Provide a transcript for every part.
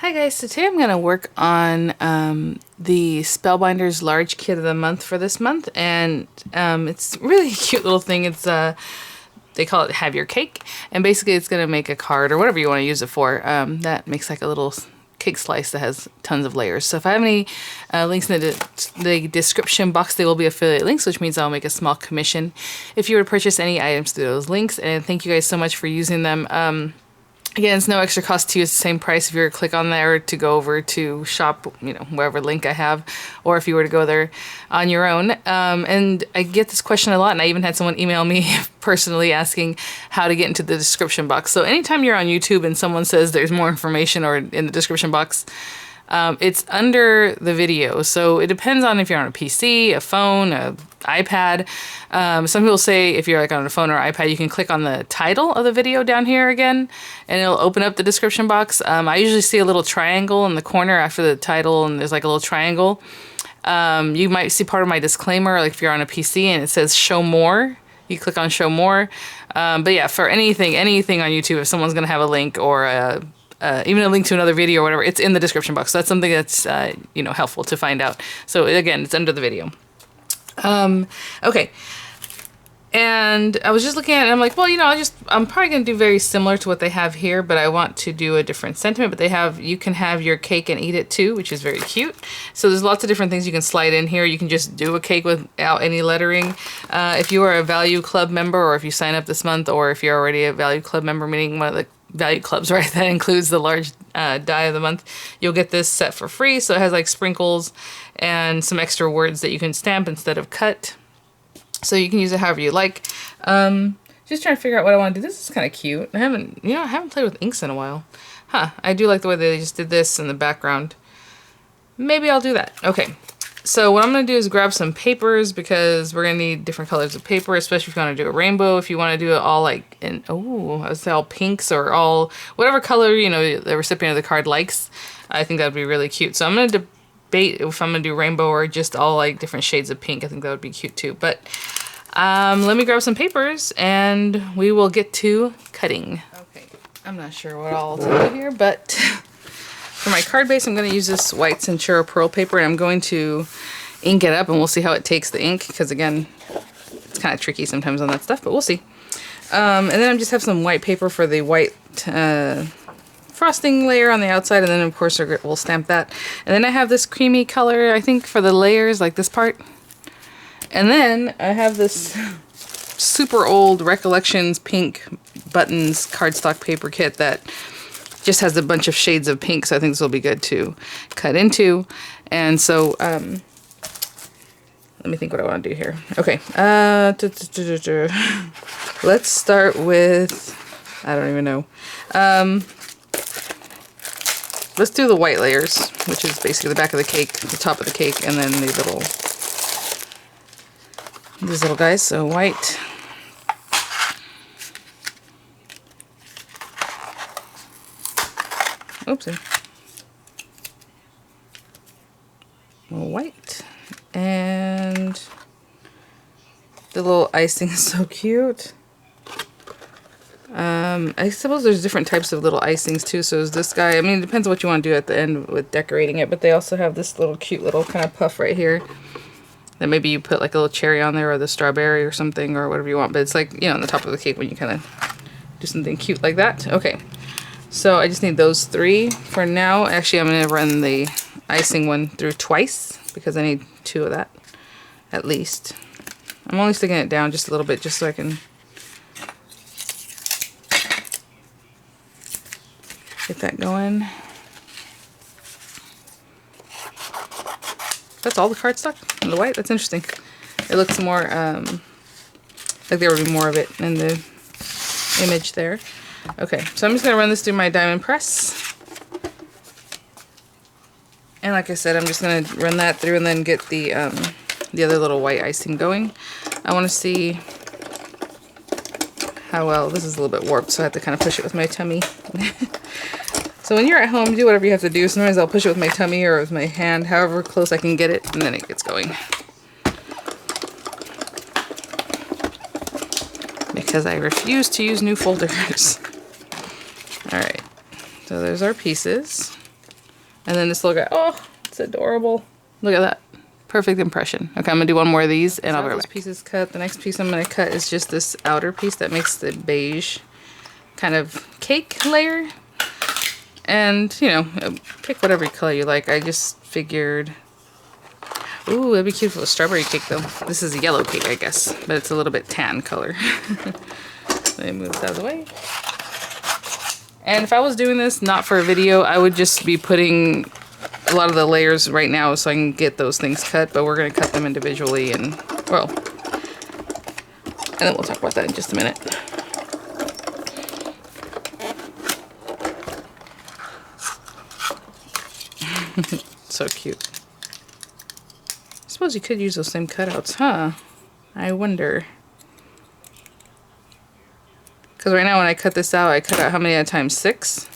Hi guys, so today I'm going to work on the Spellbinders large kit of the month for this month, and it's really a cute little thing. It's they call it Have Your Cake, and basically it's going to make a card or whatever you want to use it for that makes like a little cake slice that has tons of layers. So if I have any links in the description box, they will be affiliate links, which means I'll make a small commission if you were to purchase any items through those links, and thank you guys so much for using them. Again, it's no extra cost to you. It's the same price if you were to click on there to go over to shop, you know, whatever link I have, or if you were to go there on your own. And I get this question a lot, and I even had someone email me personally asking how to get into the description box. So anytime you're on YouTube and someone says there's more information or in the description box, it's under the video. So it depends on if you're on a PC, a phone, a iPad. Some people say if you're like on a phone or iPad, you can click on the title of the video down here again, and it'll open up the description box. I usually see a little triangle in the corner after the title, and there's like a little triangle. You might see part of my disclaimer, like if you're on a PC and it says show more, you click on show more. But yeah, for anything on YouTube, if someone's gonna have a link or even a link to another video or whatever, it's in the description box. So that's something that's you know, helpful to find out. So again, it's under the video. Okay. And I was just looking at it and I'm like, well, you know, I'm probably going to do very similar to what they have here, but I want to do a different sentiment. But you can have your cake and eat it too, which is very cute. So there's lots of different things you can slide in here. You can just do a cake without any lettering. If you are a Value Club member, or if you sign up this month, or if you're already a Value Club member, meaning one of the Value Clubs, right, that includes the large die of the month, you'll get this set for free. So it has like sprinkles and some extra words that you can stamp instead of cut. So you can use it however you like. Just trying to figure out what I want to do. This is kind of cute. I haven't played with inks in a while. Huh, I do like the way they just did this in the background. Maybe I'll do that. Okay, so what I'm going to do is grab some papers, because we're going to need different colors of paper, especially if you want to do a rainbow. If you want to do it all like in, I would say all pinks, or all, whatever color, you know, the recipient of the card likes. I think that would be really cute. So I'm going to debate if I'm going to do rainbow or just all like different shades of pink. I think that would be cute too. But let me grab some papers and we will get to cutting. Okay, I'm not sure what I'll do here, but for my card base, I'm going to use this white Centura Pearl paper, and I'm going to ink it up, and we'll see how it takes the ink, because again, it's kind of tricky sometimes on that stuff, but we'll see. And then I just have some white paper for the white frosting layer on the outside, and then of course we'll stamp that. And then I have this creamy color, I think, for the layers, like this part. And then I have this super old Recollections pink buttons cardstock paper kit that just has a bunch of shades of pink, so I think this will be good to cut into. And so let me think what I want to do here. Okay, let's start with, I don't even know. Let's do the white layers, which is basically the back of the cake, the top of the cake, and then these little guys. So white. Oopsie. White. And the little icing is so cute. I suppose there's different types of little icings too. So is this guy, I mean, it depends on what you want to do at the end with decorating it, but they also have this little cute little kind of puff right here that maybe you put like a little cherry on there, or the strawberry or something, or whatever you want. But it's like, you know, on the top of the cake when you kind of do something cute like that. Okay, so I just need those three for now. Actually, I'm going to run the icing one through twice, because I need 2 of that at least. I'm only sticking it down just a little bit, just so I can get that going. That's all the cardstock in the white? That's interesting. It looks more like there would be more of it in the image there. Okay, so I'm just going to run this through my diamond press. And like I said, I'm just going to run that through and then get the other little white icing going. I want to see how well, this is a little bit warped, so I have to kind of push it with my tummy. So when you're at home, do whatever you have to do. Sometimes I'll push it with my tummy or with my hand, however close I can get it, and then it gets going. Because I refuse to use new folders. Alright, so there's our pieces. And then this little guy, oh, it's adorable. Look at that. Perfect impression. Okay, I'm gonna do one more of these and I'll be right back. Pieces cut. The next piece I'm gonna cut is just this outer piece that makes the beige kind of cake layer. And, you know, pick whatever color you like. I just figured, ooh, that'd be cute for a strawberry cake though. This is a yellow cake, I guess, but it's a little bit tan color. Let me move this out of the way. And if I was doing this not for a video, I would just be putting a lot of the layers right now so I can get those things cut, but we're going to cut them individually and, well, and then we'll talk about that in just a minute. So cute. I suppose you could use those same cutouts, huh? I wonder. Because right now when I cut this out, I cut out how many at a time? 6?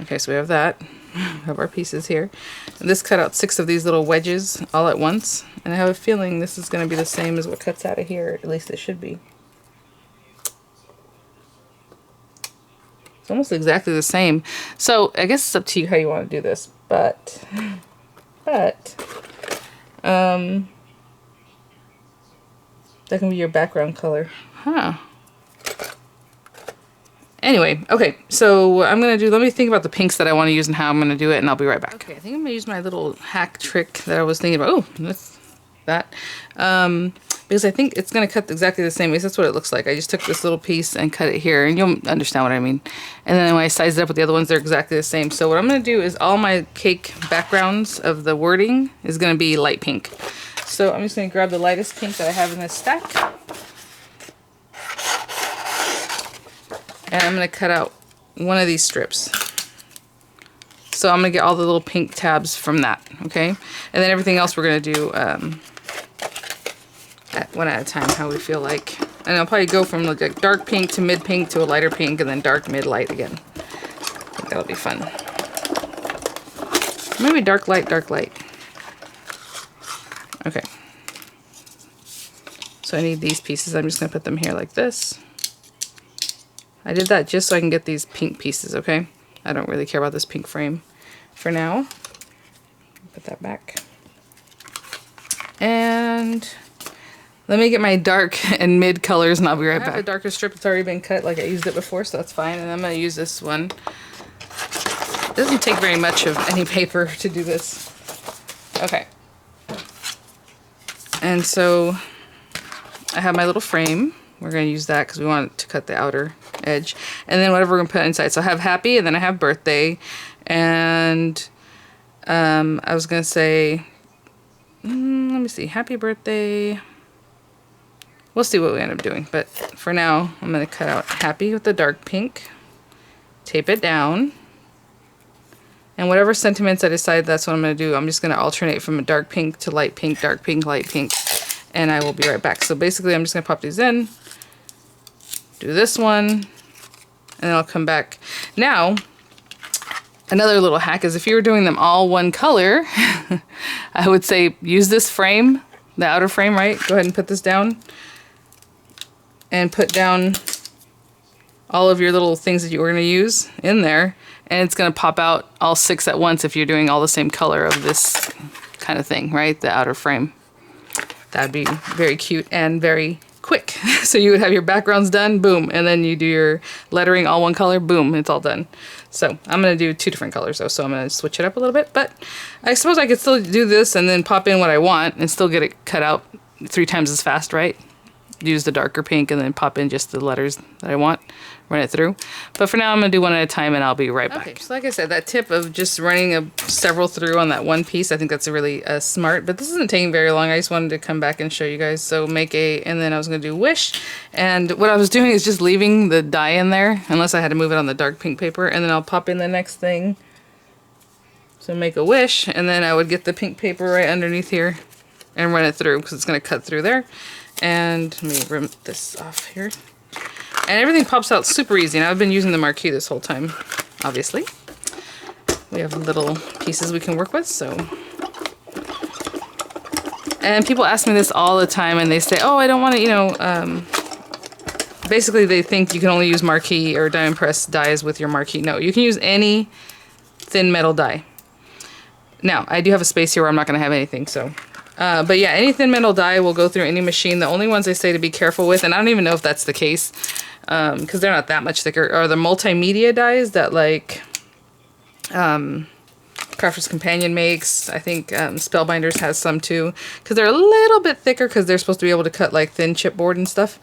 Okay, so we have that. We have our pieces here. And this cut out 6 of these little wedges all at once. And I have a feeling this is going to be the same as what cuts out of here. At least it should be. It's almost exactly the same. So I guess it's up to you how you want to do this. But that can be your background color. Huh. Anyway, okay, so I'm going to do, let me think about the pinks that I want to use and how I'm going to do it, and I'll be right back. Okay, I think I'm going to use my little hack trick that I was thinking about. Oh, that's that. Because I think it's going to cut exactly the same. Because that's what it looks like. I just took this little piece and cut it here, and you'll understand what I mean. And then when I size it up with the other ones, they're exactly the same. So what I'm going to do is all my cake backgrounds of the wording is going to be light pink. So I'm just going to grab the lightest pink that I have in this stack. And I'm going to cut out one of these strips. So I'm going to get all the little pink tabs from that, okay? And then everything else we're going to do one at a time, how we feel like. And I'll probably go from like dark pink to mid pink to a lighter pink and then dark, mid, light again. I think that'll be fun. Maybe dark, light, dark, light. Okay. So I need these pieces. I'm just going to put them here like this. I did that just so I can get these pink pieces, okay? I don't really care about this pink frame for now. Put that back. And let me get my dark and mid colors and I'll be right back. I have a darker strip that's already been cut, like I used it before, so that's fine. And I'm going to use this one. It doesn't take very much of any paper to do this. Okay. And so I have my little frame. We're going to use that because we want to cut the outer edge. And then whatever we're going to put inside. So I have happy and then I have birthday. And I was going to say, let me see, happy birthday. We'll see what we end up doing. But for now, I'm going to cut out happy with the dark pink. Tape it down. And whatever sentiments I decide that's what I'm going to do, I'm just going to alternate from a dark pink to light pink, dark pink, light pink. And I will be right back. So basically I'm just going to pop these in. Do this one, and then I'll come back. Now, another little hack is if you were doing them all one color, I would say use this frame, the outer frame, right? Go ahead and put this down. And put down all of your little things that you were going to use in there. And it's going to pop out all 6 at once if you're doing all the same color of this kind of thing, right? The outer frame. That'd be very cute and very quick. So you would have your backgrounds done, boom, and then you do your lettering all one color, boom, it's all done. So I'm going to do 2 different colors though, so I'm going to switch it up a little bit, but I suppose I could still do this and then pop in what I want and still get it cut out 3 times as fast, right? Use the darker pink and then pop in just the letters that I want, run it through. But for now I'm going to do one at a time and I'll be right back. Okay, so like I said, that tip of just running several through on that one piece, I think that's a really smart, but this isn't taking very long. I just wanted to come back and show you guys. So make and then I was going to do wish, and what I was doing is just leaving the die in there, unless I had to move it on the dark pink paper, and then I'll pop in the next thing. So make a wish, and then I would get the pink paper right underneath here and run it through, because it's going to cut through there. And let me rim this off here. And everything pops out super easy. And I've been using the marquee this whole time, obviously. We have little pieces we can work with, so. And people ask me this all the time, and they say, oh, I don't want to, you know, basically they think you can only use marquee or diamond press dies with your marquee. No, you can use any thin metal die. Now, I do have a space here where I'm not going to have anything, so... but yeah, any thin metal die will go through any machine. The only ones I say to be careful with, and I don't even know if that's the case, because they're not that much thicker, are the multimedia dies that, like, Crafter's Companion makes. I think Spellbinders has some too, because they're a little bit thicker because they're supposed to be able to cut like thin chipboard and stuff.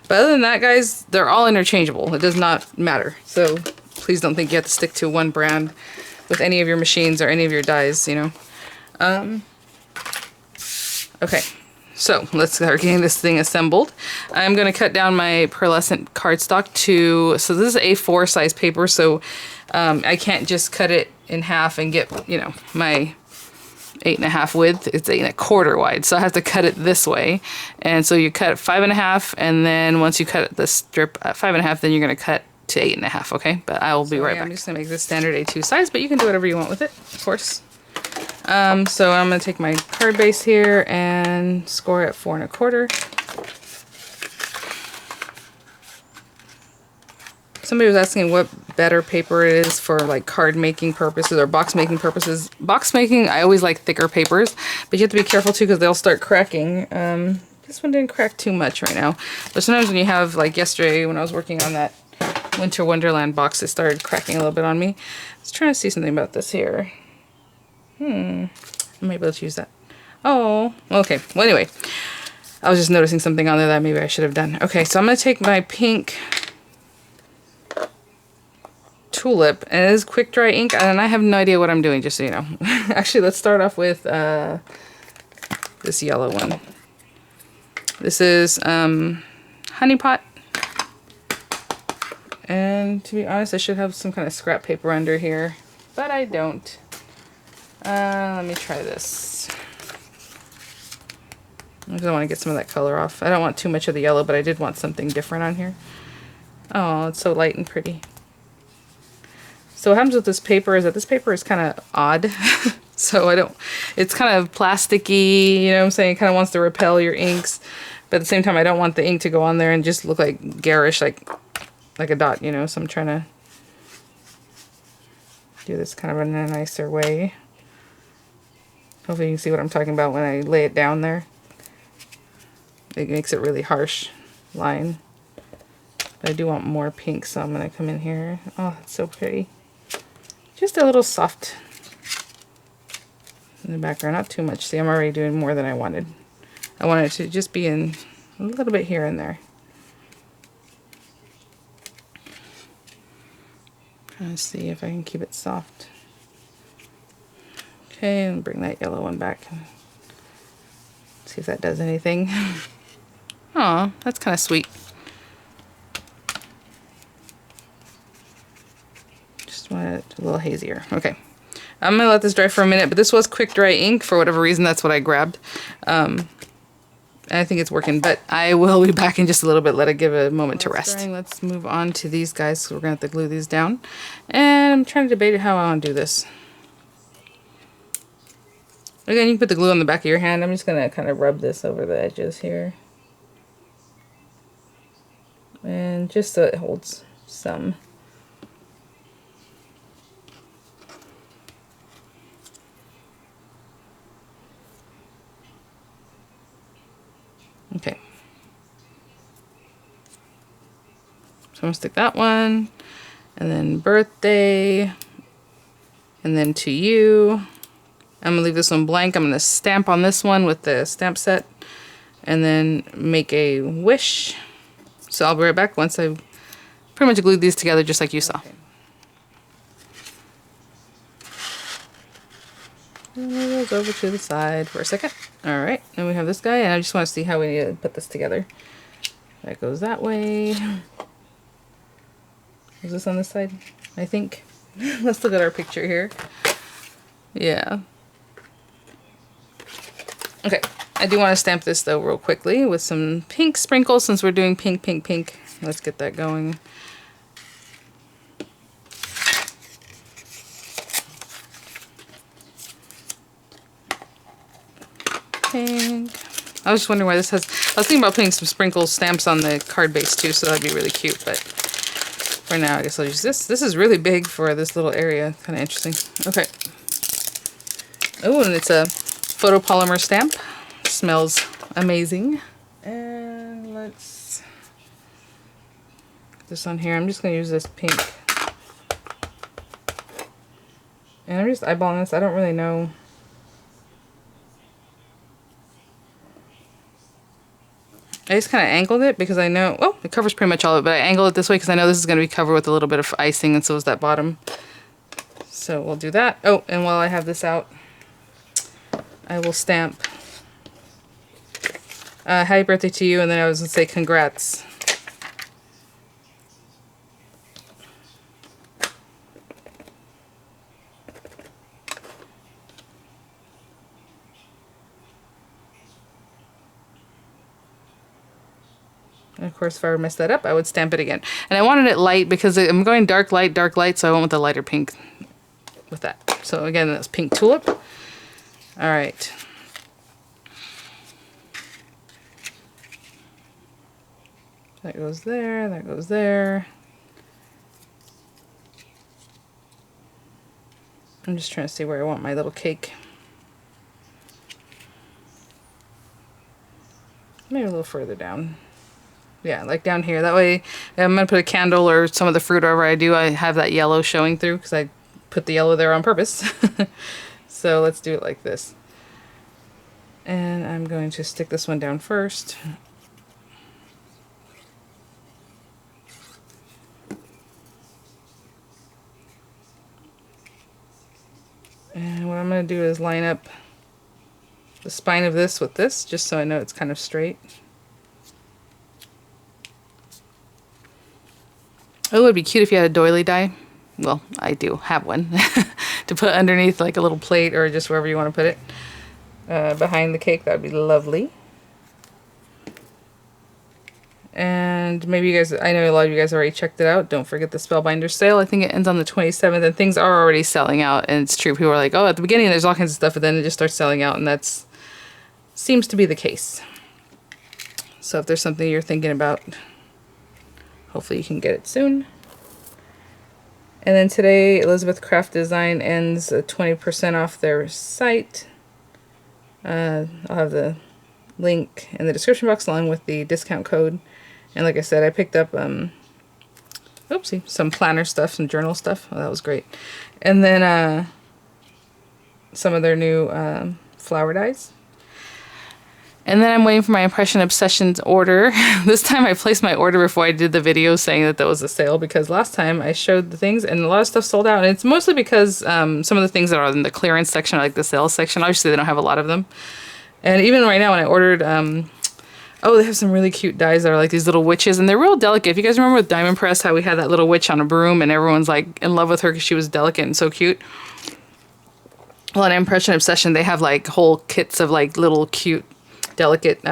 But other than that, guys, they're all interchangeable. It does not matter. So please don't think you have to stick to one brand with any of your machines or any of your dies, you know. Okay, so let's start getting this thing assembled. I'm going to cut down my pearlescent cardstock to, so this is A4 size paper, so I can't just cut it in half and get, you know, my 8.5 width. It's 8.25 wide, so I have to cut it this way. And so you cut 5.5, and then once you cut the strip at 5.5, then you're going to cut to 8.5, okay? But I will be right back. I'm just going to make this standard A2 size, but you can do whatever you want with it, of course. So I'm going to take my card base here and score it at 4.25. Somebody was asking what better paper it is for like card making purposes or box making purposes. Box making, I always like thicker papers, but you have to be careful too because they'll start cracking. This one didn't crack too much right now, but sometimes when you have, like yesterday when I was working on that Winter Wonderland box, it started cracking a little bit on me. I was trying to see something about this here. I might be able to use that. Oh, okay. Well, anyway, I was just noticing something on there that maybe I should have done. Okay, so I'm going to take my pink tulip, and it is quick dry ink, and I have no idea what I'm doing, just so you know. Actually, let's start off with this yellow one. This is Honey Pot, and to be honest, I should have some kind of scrap paper under here, but I don't. Let me try this. I just want to get some of that color off. I don't want too much of the yellow, but I did want something different on here. Oh, it's so light and pretty. So what happens with this paper is that this paper is kind of odd. So it's kind of plasticky, you know what I'm saying? It kind of wants to repel your inks. But at the same time, I don't want the ink to go on there and just look like garish, like a dot, you know? So I'm trying to do this kind of in a nicer way. Hopefully you can see what I'm talking about when I lay it down there. It makes it really harsh line. But I do want more pink, so I'm going to come in here. Oh, that's so pretty. Just a little soft in the background, not too much. See, I'm already doing more than I wanted. I wanted it to just be in a little bit here and there. Trying to see if I can keep it soft. Okay, and bring that yellow one back. See if that does anything. Aw, that's kind of sweet. Just want it a little hazier. Okay. I'm going to let this dry for a minute, but this was quick dry ink. For whatever reason, that's what I grabbed. And I think it's working, but I will be back in just a little bit. Let it give a moment to rest. Drying, let's move on to these guys. So we're going to have to glue these down. And I'm trying to debate how I want to do this. Again, you can put the glue on the back of your hand. I'm just going to kind of rub this over the edges here. And just so it holds some. Okay. So I'm going to stick that one. And then birthday. And then to you. I'm going to leave this one blank. I'm going to stamp on this one with the stamp set and then make a wish. So I'll be right back once I've pretty much glued these together just like you saw. Okay. And move those over to the side for a second. Alright, and we have this guy, and I just want to see how we need to put this together. That goes that way. Is this on this side? I think. Let's look at our picture here. Yeah. Okay, I do want to stamp this though real quickly with some pink sprinkles since we're doing pink, pink, pink. Let's get that going. Pink. I was just wondering why this has... I was thinking about putting some sprinkle stamps on the card base too, so that'd be really cute, but For now, I guess I'll use this. This is really big for this little area. Kind of interesting. Okay. Oh, and it's a photopolymer stamp. Smells amazing. And let's put this on here. I'm just going to use this pink. And I'm just eyeballing this. I don't really know. I just kind of angled it because I know, well, it covers pretty much all of it, but I angled it this way because I know this is going to be covered with a little bit of icing, and so is that bottom. So we'll do that. Oh, and while I have this out, I will stamp happy birthday to you, and then I was going to say congrats. And of course, if I were to mess that up, I would stamp it again. And I wanted it light because I'm going dark light, so I went with the lighter pink with that. So again, that's pink tulip. All right. That goes there, that goes there. I'm just trying to see where I want my little cake. Maybe a little further down. Yeah, like down here. That way, I'm going to put a candle or some of the fruit wherever I do. I have that yellow showing through because I put the yellow there on purpose. So let's do it like this. And I'm going to stick this one down first. And what I'm going to do is line up the spine of this with this, just so I know it's kind of straight. Oh, it would be cute if you had a doily die. Well, I do have one. To put underneath like a little plate or just wherever you want to put it. Behind the cake, that would be lovely. And maybe you guys, I know a lot of you guys already checked it out. Don't forget the Spellbinders sale. I think it ends on the 27th, and things are already selling out. And it's true. People are like, oh, at the beginning there's all kinds of stuff, but then it just starts selling out, and that's seems to be the case. So if there's something you're thinking about, hopefully you can get it soon. And then today, Elizabeth Craft Design ends 20% off their site. I'll have the link in the description box along with the discount code. And like I said, I picked up oopsie, some planner stuff, some journal stuff. Oh, that was great. And then some of their new flower dies. And then I'm waiting for my Impression Obsessions order. This time I placed my order before I did the video saying that was a sale, because last time I showed the things and a lot of stuff sold out. And it's mostly because some of the things that are in the clearance section are like the sales section. Obviously they don't have a lot of them. And even right now when I ordered, oh, they have some really cute dies that are like these little witches, and they're real delicate. If you guys remember with Diamond Press, how we had that little witch on a broom and everyone's like in love with her because she was delicate and so cute. Well, in Impression Obsession, they have like whole kits of like little cute delicate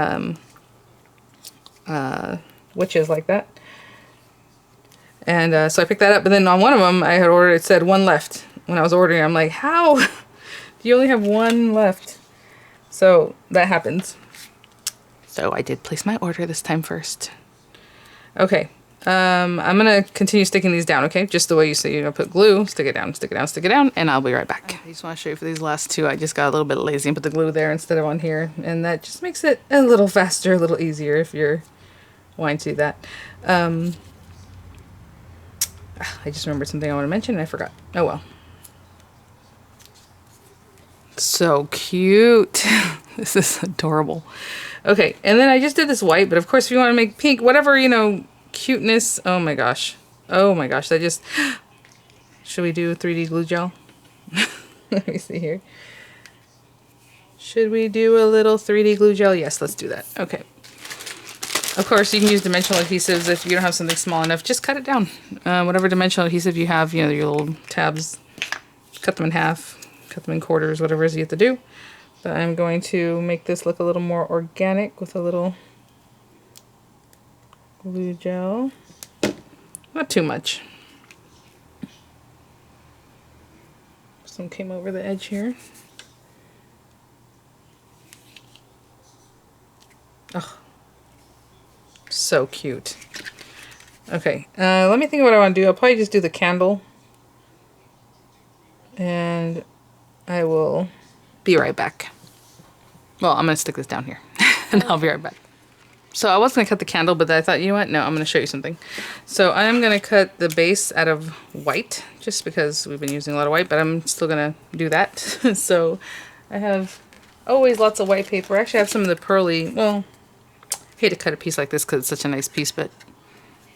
witches like that. And so I picked that up, but then on one of them I had ordered, it said one left. When I was ordering, I'm like, how do you only have one left? So that happens. So I did place my order this time first. Okay, I'm gonna continue sticking these down, okay? Just the way you say, you know, put glue, stick it down, stick it down, stick it down, and I'll be right back. I just want to show you for these last two, I just got a little bit lazy and put the glue there instead of on here, and that just makes it a little faster, a little easier if you're wanting to do that. I just remembered something I want to mention and I forgot. Oh well. So cute. This is adorable. Okay, and then I just did this white, but of course if you want to make pink, whatever, you know, cuteness. Oh my gosh. Oh my gosh, that just... Should we do 3D glue gel? Let me see here. Should we do a little 3D glue gel? Yes, let's do that. Okay. Of course, you can use dimensional adhesives. If you don't have something small enough, just cut it down. Whatever dimensional adhesive you have, you know, your little tabs, cut them in half, cut them in quarters, whatever it is you have to do. But I'm going to make this look a little more organic with a little glue gel. Not too much. Some came over the edge here. Oh, so cute. Okay, let me think of what I want to do. I'll probably just do the candle. And I will be right back. Well, I'm going to stick this down here. And I'll be right back. So I was going to cut the candle, but I thought, you know what? No, I'm going to show you something. So I am going to cut the base out of white, just because we've been using a lot of white, but I'm still going to do that. So I have always lots of white paper. Actually, I have some of the pearly, well, I hate to cut a piece like this because it's such a nice piece, but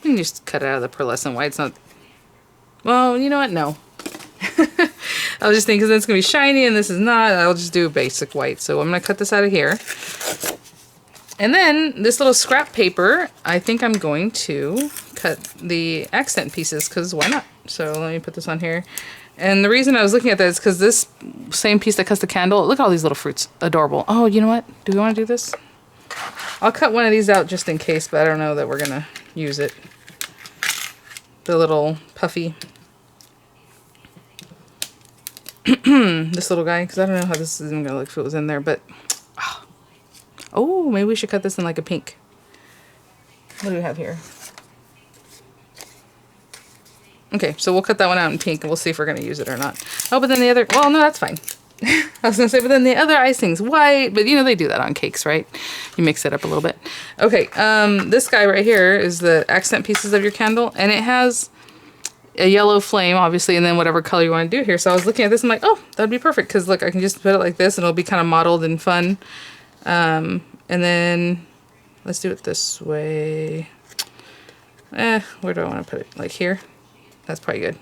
you can just cut it out of the pearlescent white. It's not, well, you know what? No. I was just thinking, because it's going to be shiny and this is not, I'll just do a basic white. So I'm going to cut this out of here. And then this little scrap paper, I think I'm going to cut the accent pieces, because why not? So let me put this on here. And the reason I was looking at that is because this same piece that cuts the candle, look at all these little fruits. Adorable. Oh, you know what? Do we want to do this? I'll cut one of these out just in case, but I don't know that we're going to use it. The little puffy. This little guy, because I don't know how this is even going to look if it was in there, but... Oh, maybe we should cut this in like a pink. What do we have here? Okay, so we'll cut that one out in pink and we'll see if we're going to use it or not. Oh, but then the other... Well, no, that's fine. I was going to say, but then the other icing's white. But, you know, they do that on cakes, right? You mix it up a little bit. Okay, this guy right here is the accent pieces of your candle. And it has a yellow flame, obviously, and then whatever color you want to do here. So I was looking at this and I'm like, oh, that'd be perfect. Because, look, I can just put it like this and it'll be kind of mottled and fun. And then let's do it this way. Where do I want to put it? Like here? That's probably good.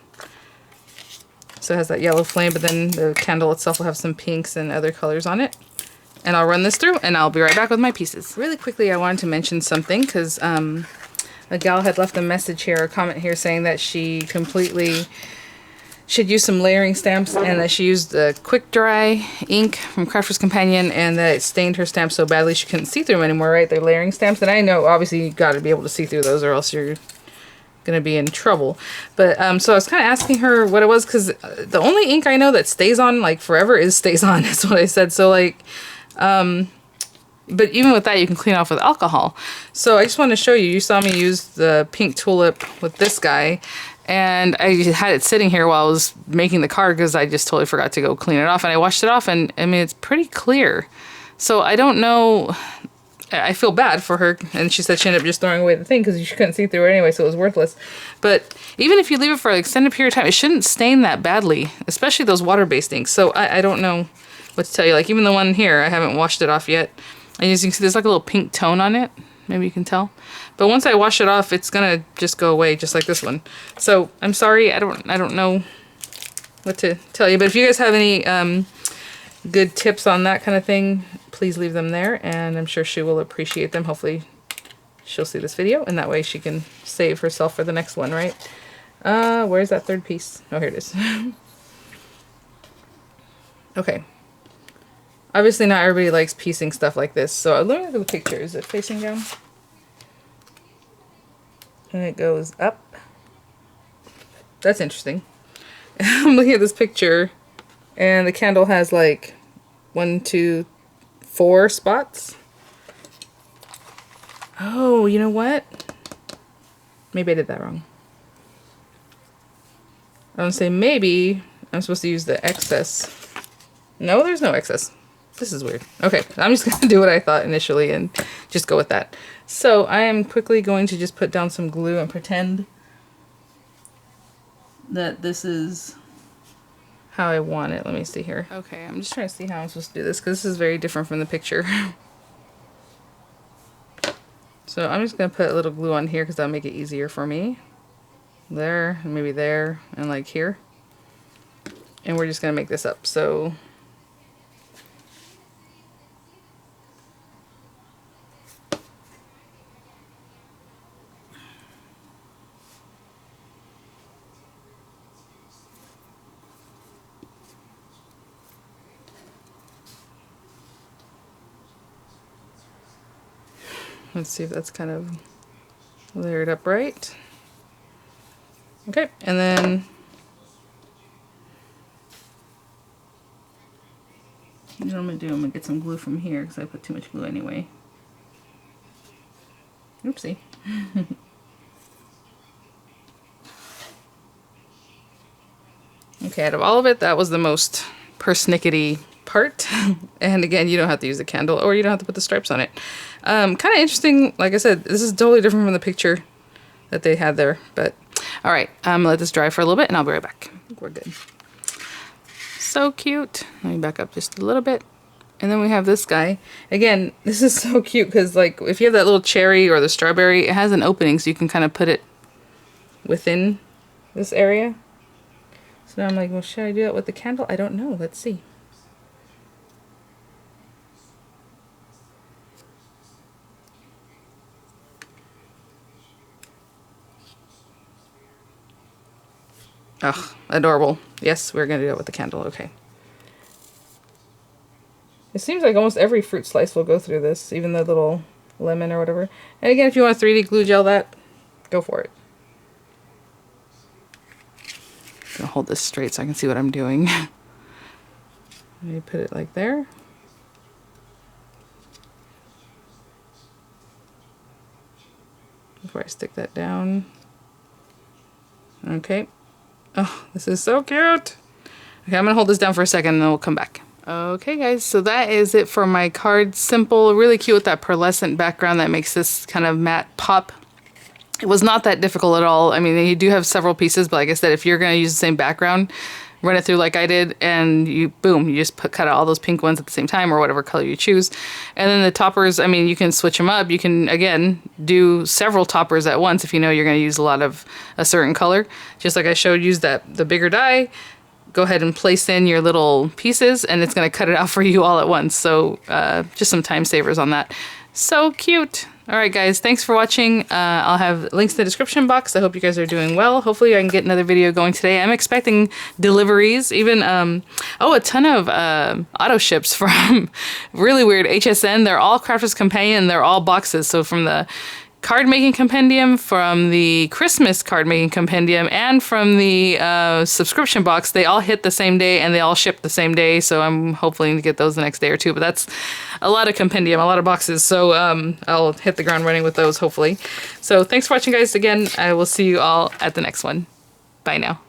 So it has that yellow flame, but then the candle itself will have some pinks and other colors on it. And I'll run this through and I'll be right back with my pieces. Really quickly, I wanted to mention something because a gal had left a message here, a comment here saying that she completely should use some layering stamps and that she used the quick dry ink from Crafter's Companion and that it stained her stamps so badly she couldn't see through them anymore, right? They're layering stamps, and I know obviously you got to be able to see through those or else you're going to be in trouble. But so I was kind of asking her what it was, because the only ink I know that stays on like forever is Stays On. That's what I said. So like, but even with that, you can clean off with alcohol. So I just want to show you. You saw me use the pink tulip with this guy. And I had it sitting here while I was making the card because I just totally forgot to go clean it off. And I washed it off and I mean, it's pretty clear. So I don't know. I feel bad for her. And she said she ended up just throwing away the thing because she couldn't see through it anyway, so it was worthless. But even if you leave it for an extended period of time, it shouldn't stain that badly, especially those water-based inks. So I don't know what to tell you. Like even the one here, I haven't washed it off yet. And as you can see, there's like a little pink tone on it. Maybe you can tell. But once I wash it off, it's gonna just go away, just like this one. So I'm sorry, I don't know what to tell you. But if you guys have any good tips on that kind of thing, please leave them there, and I'm sure she will appreciate them. Hopefully she'll see this video, and that way she can save herself for the next one, right? Where's that third piece? Oh, here it is. Okay. Obviously not everybody likes piecing stuff like this, so let me look at the picture. Is it facing down? And it goes up. That's interesting. I'm looking at this picture, and the candle has like 1, 2, 4 spots. Oh, you know what? Maybe I did that wrong. I want to say maybe I'm supposed to use the excess. No, there's no excess. This is weird. Okay, I'm just going to do what I thought initially and just go with that. So I am quickly going to just put down some glue and pretend that this is how I want it. Let me see here. Okay, I'm just trying to see how I'm supposed to do this because this is very different from the picture. So I'm just going to put a little glue on here because that'll make it easier for me. There, and maybe there, and like here. And we're just going to make this up. So let's see if that's kind of layered up right. Okay, and then you know what I'm going to do? I'm going to get some glue from here because I put too much glue anyway. Oopsie. Okay, out of all of it, that was the most persnickety part. And again, you don't have to use the candle, or you don't have to put the stripes on it. Kind of interesting. Like I said, this is totally different from the picture that they had there. But all right, I'm gonna let this dry for a little bit and I'll be right back. We're good. So cute. Let me back up just a little bit. And then we have this guy. Again, this is so cute because, like, if you have that little cherry or the strawberry, it has an opening so you can kind of put it within this area. So now I'm like, well, should I do that with the candle? I don't know. Let's see. Ugh, adorable. Yes, we're going to do it with the candle. Okay. It seems like almost every fruit slice will go through this, even the little lemon or whatever. And again, if you want to 3D glue gel that, go for it. I'm going to hold this straight so I can see what I'm doing. Let me put it like there. Before I stick that down. Okay. Oh, this is so cute. Okay, I'm going to hold this down for a second and then we'll come back. Okay guys, so that is it for my card. Simple, really cute with that pearlescent background that makes this kind of matte pop. It was not that difficult at all. I mean, you do have several pieces, but like I said, if you're going to use the same background, run it through like I did, and you, boom, you just cut out all those pink ones at the same time or whatever color you choose. And then the toppers, I mean, you can switch them up. You can, again, do several toppers at once if you know you're going to use a lot of a certain color. Just like I showed, use the bigger die. Go ahead and place in your little pieces and it's going to cut it out for you all at once. So just some time savers on that. So cute. All right, guys, thanks for watching. I'll have links in the description box. I hope you guys are doing well. Hopefully I can get another video going today. I'm expecting deliveries, even, a ton of auto ships from really weird HSN. They're all Crafters Companion. They're all boxes. So from the card making compendium, from the Christmas card making compendium, and from the subscription box, they all hit the same day and they all ship the same day. So I'm hoping to get those the next day or two, but that's a lot of compendium, a lot of boxes. So I'll hit the ground running with those hopefully. So thanks for watching, guys. Again, I will see you all at the next one. Bye now.